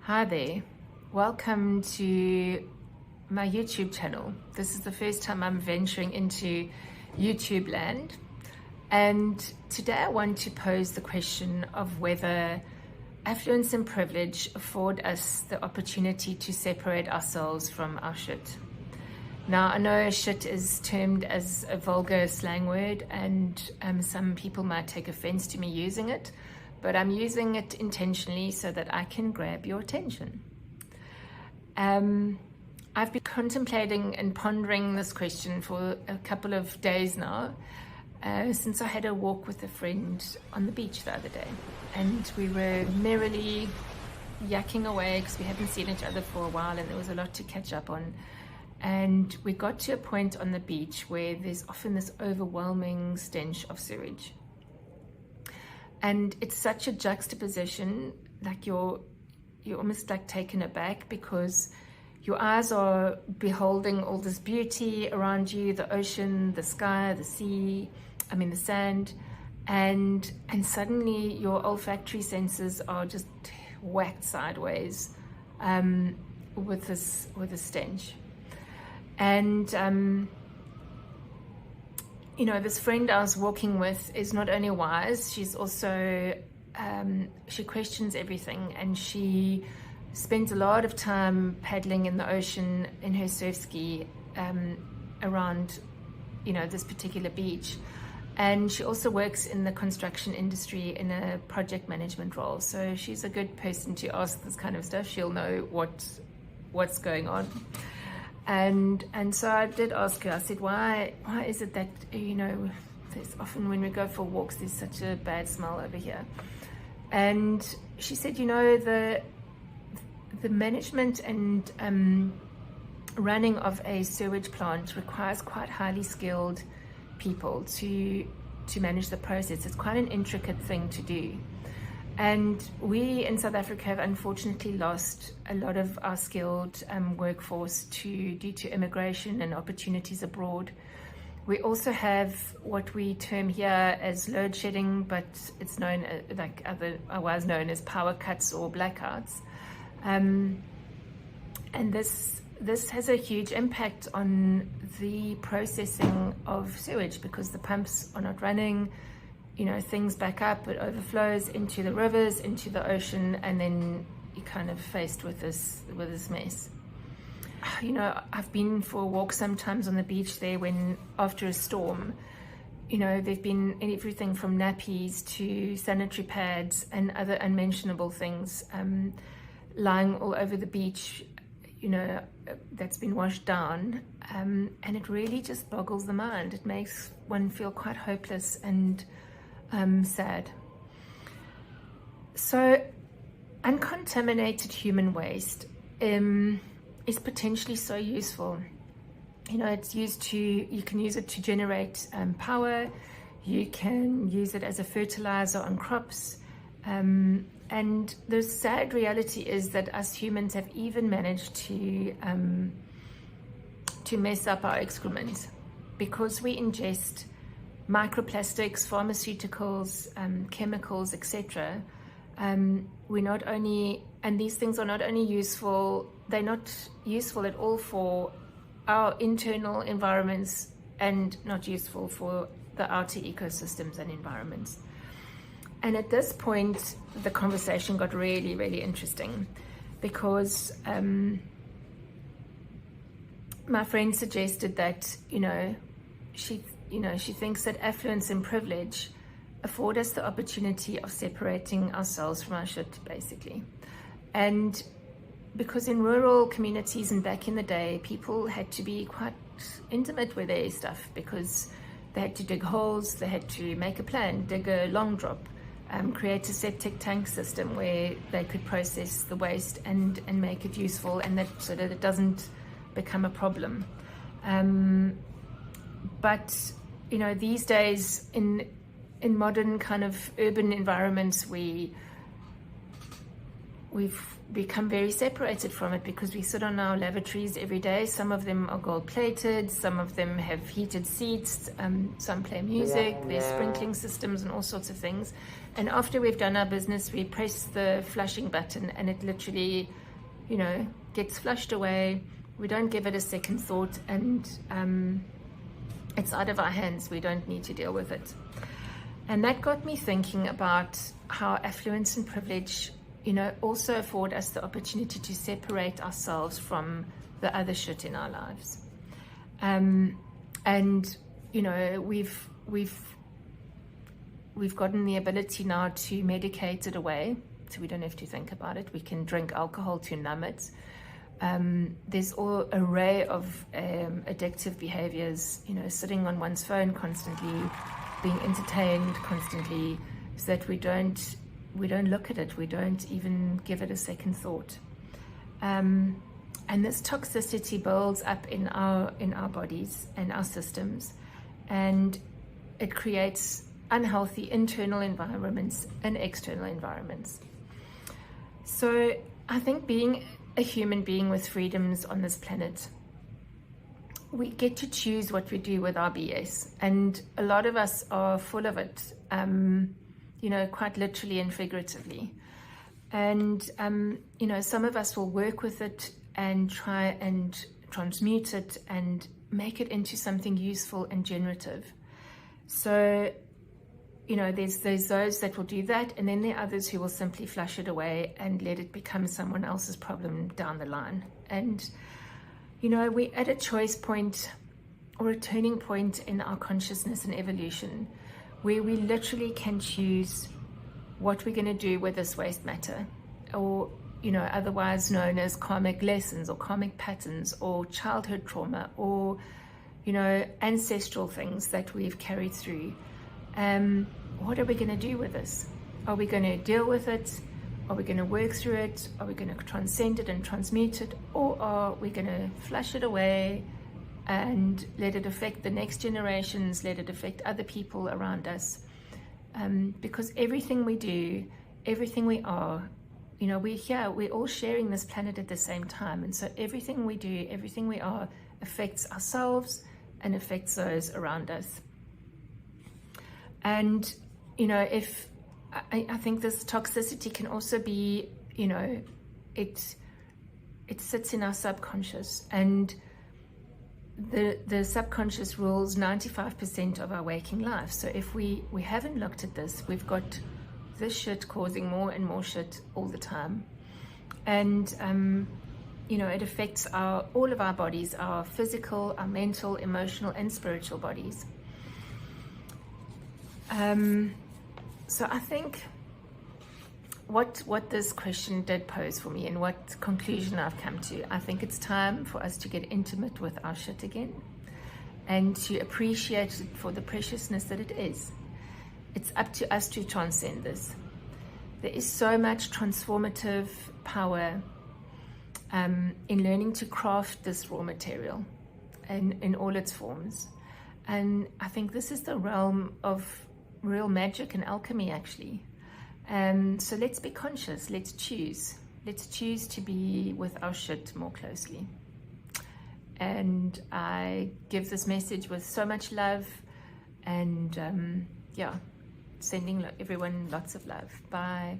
Hi there, welcome to my YouTube channel. This is the first time I'm venturing into YouTube land, and today I want to pose the question of whether affluence and privilege afford us the opportunity to separate ourselves from our shit. Now, I know shit is termed as a vulgar slang word, and some people might take offense to me using it, but I'm using it intentionally so that I can grab your attention. I've been contemplating and pondering this question for a couple of days now, since I had a walk with a friend on the beach the other day, and we were merrily yakking away because we hadn't seen each other for a while and there was a lot to catch up on. And we got to a point on the beach where there's often this overwhelming stench of sewage. And it's such a juxtaposition, like you're almost like taken aback because your eyes are beholding all this beauty around you, the ocean, the sky, the sea, the sand, and suddenly your olfactory senses are just whacked sideways with this stench. And this friend I was walking with is not only wise, she's also, she questions everything, and she spends a lot of time paddling in the ocean in her surf ski around, this particular beach. And she also works in the construction industry in a project management role. So she's a good person to ask this kind of stuff. She'll know what's going on. And so I did ask her, I said, why is it that, there's often when we go for walks, there's such a bad smell over here? And she said, the management and running of a sewage plant requires quite highly skilled people to manage the process. It's quite an intricate thing to do. And we in South Africa have unfortunately lost a lot of our skilled workforce due to immigration and opportunities abroad. We also have what we term here as load shedding, but it's known otherwise known as power cuts or blackouts. And this has a huge impact on the processing of sewage because the pumps are not running. Things back up, it overflows into the rivers, into the ocean, and then you're kind of faced with this mess. I've been for a walk sometimes on the beach there when after a storm, there've been everything from nappies to sanitary pads and other unmentionable things lying all over the beach, that's been washed down, and it really just boggles the mind. It makes one feel quite hopeless and sad. So uncontaminated human waste is potentially so useful. It's you can use it to generate power, you can use it as a fertilizer on crops, and the sad reality is that us humans have even managed to mess up our excrement because we ingest microplastics, pharmaceuticals, chemicals, etc. And these things are not only useful, they're not useful at all for our internal environments and not useful for the outer ecosystems and environments. And at this point, the conversation got really, really interesting because my friend suggested that, she thinks that affluence and privilege afford us the opportunity of separating ourselves from our shit, basically. And because in rural communities and back in the day, people had to be quite intimate with their stuff because they had to dig holes, they had to make a plan, dig a long drop, create a septic tank system where they could process the waste and make it useful, and that so that it doesn't become a problem. But these days in modern kind of urban environments, we we've become very separated from it because we sit on our lavatories every day. Some of them are gold plated, some of them have heated seats, some play music, there's sprinkling systems and all sorts of things. And after we've done our business, we press the flushing button and it literally, gets flushed away. We don't give it a second thought, and it's out of our hands. We don't need to deal with it. And that got me thinking about how affluence and privilege, also afford us the opportunity to separate ourselves from the other shit in our lives. We've gotten the ability now to medicate it away, so we don't have to think about it. We can drink alcohol to numb it. There's all array of addictive behaviors, sitting on one's phone constantly, being entertained constantly, so that we don't look at it, we don't even give it a second thought. And this toxicity builds up in our bodies and our systems, and it creates unhealthy internal environments and external environments. So I think being a human being with freedoms on this planet, we get to choose what we do with our BS, and a lot of us are full of it, quite literally and figuratively. And some of us will work with it and try and transmute it and make it into something useful and generative. So there's those that will do that, and then there are others who will simply flush it away and let it become someone else's problem down the line. And we're at a choice point or a turning point in our consciousness and evolution where we literally can choose what we're going to do with this waste matter, or otherwise known as karmic lessons or karmic patterns or childhood trauma or ancestral things that we've carried through. What are we going to do with this? Are we going to deal with it? Are we going to work through it? Are we going to transcend it and transmute it? Or are we going to flush it away and let it affect the next generations, let it affect other people around us? Because everything we do, everything we are, we're here, we're all sharing this planet at the same time. And so everything we do, everything we are affects ourselves and affects those around us. And, I think this toxicity can also be, it sits in our subconscious, and the subconscious rules 95% of our waking life. So if we haven't looked at this, we've got this shit causing more and more shit all the time. And, it affects all of our bodies, our physical, our mental, emotional, and spiritual bodies. So I think what this question did pose for me, and what conclusion I've come to, I think it's time for us to get intimate with our shit again and to appreciate it for the preciousness that it is. It's up to us to transcend this. There is so much transformative power in learning to craft this raw material in all its forms. And I think this is the realm of real magic and alchemy, actually. So let's be conscious, let's choose to be with our shit more closely. And I give this message with so much love, and sending everyone lots of love. Bye.